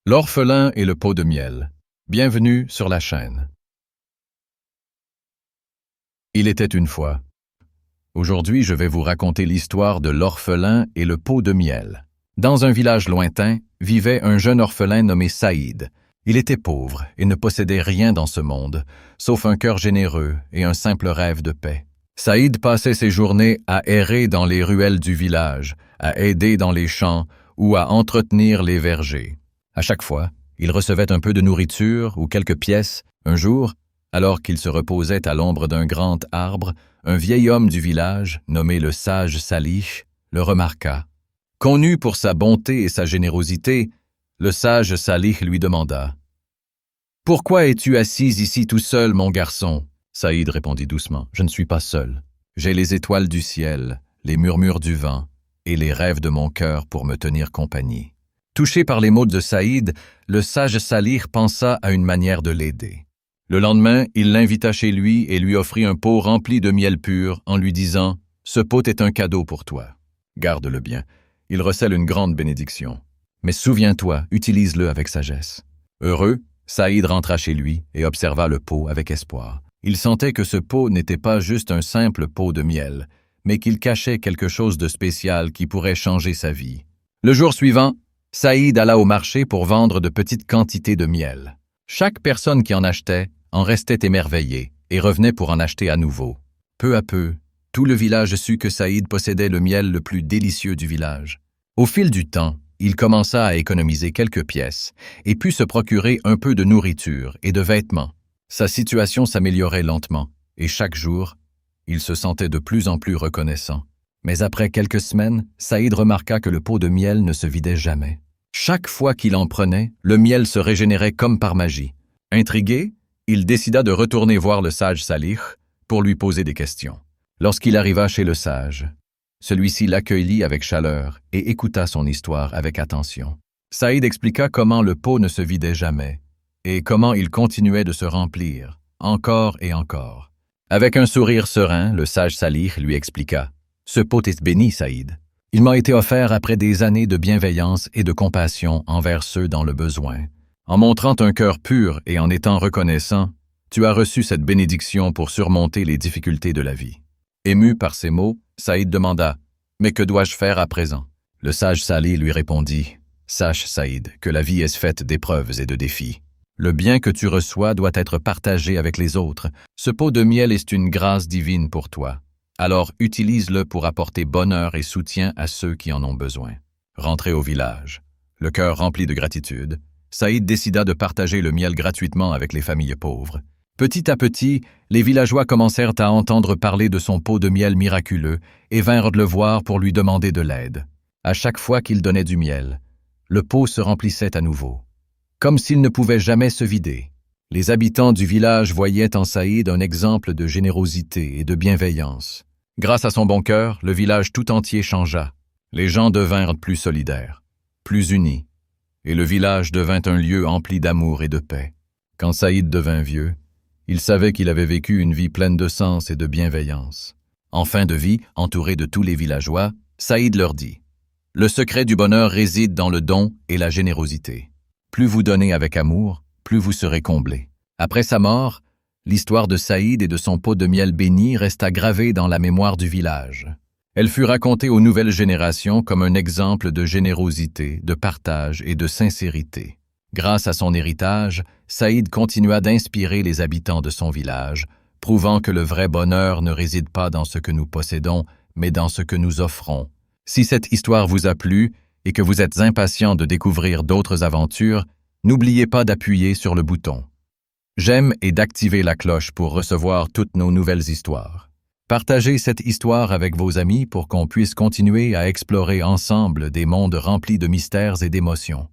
L'orphelin et le pot de miel. Bienvenue sur la chaîne. Il était une fois. Aujourd'hui, je vais vous raconter l'histoire de l'orphelin et le pot de miel. Dans un village lointain, vivait un jeune orphelin nommé Saïd. Il était pauvre et ne possédait rien dans ce monde, sauf un cœur généreux et un simple rêve de paix. Saïd passait ses journées à errer dans les ruelles du village, à aider dans les champs ou à entretenir les vergers. À chaque fois, il recevait un peu de nourriture ou quelques pièces. Un jour, alors qu'il se reposait à l'ombre d'un grand arbre, un vieil homme du village, nommé le sage Salih, le remarqua. Connu pour sa bonté et sa générosité, le sage Salih lui demanda « Pourquoi es-tu assis ici tout seul, mon garçon ?» Saïd répondit doucement « Je ne suis pas seul. J'ai les étoiles du ciel, les murmures du vent et les rêves de mon cœur pour me tenir compagnie. » Touché par les mots de Saïd, le sage Salih pensa à une manière de l'aider. Le lendemain, il l'invita chez lui et lui offrit un pot rempli de miel pur en lui disant « Ce pot est un cadeau pour toi. Garde-le bien. Il recèle une grande bénédiction. Mais souviens-toi, utilise-le avec sagesse. » Heureux, Saïd rentra chez lui et observa le pot avec espoir. Il sentait que ce pot n'était pas juste un simple pot de miel, mais qu'il cachait quelque chose de spécial qui pourrait changer sa vie. Le jour suivant, Saïd alla au marché pour vendre de petites quantités de miel. Chaque personne qui en achetait en restait émerveillée et revenait pour en acheter à nouveau. Peu à peu, tout le village sut que Saïd possédait le miel le plus délicieux du village. Au fil du temps, il commença à économiser quelques pièces et put se procurer un peu de nourriture et de vêtements. Sa situation s'améliorait lentement et chaque jour, il se sentait de plus en plus reconnaissant. Mais après quelques semaines, Saïd remarqua que le pot de miel ne se vidait jamais. Chaque fois qu'il en prenait, le miel se régénérait comme par magie. Intrigué, il décida de retourner voir le sage Salih pour lui poser des questions. Lorsqu'il arriva chez le sage, celui-ci l'accueillit avec chaleur et écouta son histoire avec attention. Saïd expliqua comment le pot ne se vidait jamais et comment il continuait de se remplir, encore et encore. Avec un sourire serein, le sage Salih lui expliqua « Ce pot est béni, Saïd. Il m'a été offert après des années de bienveillance et de compassion envers ceux dans le besoin. En montrant un cœur pur et en étant reconnaissant, tu as reçu cette bénédiction pour surmonter les difficultés de la vie. » Ému par ces mots, Saïd demanda « Mais que dois-je faire à présent ?» Le sage Salih lui répondit « Sache, Saïd, que la vie est faite d'épreuves et de défis. Le bien que tu reçois doit être partagé avec les autres. Ce pot de miel est une grâce divine pour toi. Alors utilise-le pour apporter bonheur et soutien à ceux qui en ont besoin. » Rentré au village, le cœur rempli de gratitude, Saïd décida de partager le miel gratuitement avec les familles pauvres. Petit à petit, les villageois commencèrent à entendre parler de son pot de miel miraculeux et vinrent le voir pour lui demander de l'aide. À chaque fois qu'il donnait du miel, le pot se remplissait à nouveau, comme s'il ne pouvait jamais se vider. Les habitants du village voyaient en Saïd un exemple de générosité et de bienveillance. Grâce à son bon cœur, le village tout entier changea. Les gens devinrent plus solidaires, plus unis, et le village devint un lieu empli d'amour et de paix. Quand Saïd devint vieux, il savait qu'il avait vécu une vie pleine de sens et de bienveillance. En fin de vie, entouré de tous les villageois, Saïd leur dit « Le secret du bonheur réside dans le don et la générosité. Plus vous donnez avec amour, plus vous serez comblés. » Après sa mort, l'histoire de Saïd et de son pot de miel béni resta gravée dans la mémoire du village. Elle fut racontée aux nouvelles générations comme un exemple de générosité, de partage et de sincérité. Grâce à son héritage, Saïd continua d'inspirer les habitants de son village, prouvant que le vrai bonheur ne réside pas dans ce que nous possédons, mais dans ce que nous offrons. Si cette histoire vous a plu et que vous êtes impatient de découvrir d'autres aventures, n'oubliez pas d'appuyer sur le bouton j'aime et d'activer la cloche pour recevoir toutes nos nouvelles histoires. Partagez cette histoire avec vos amis pour qu'on puisse continuer à explorer ensemble des mondes remplis de mystères et d'émotions.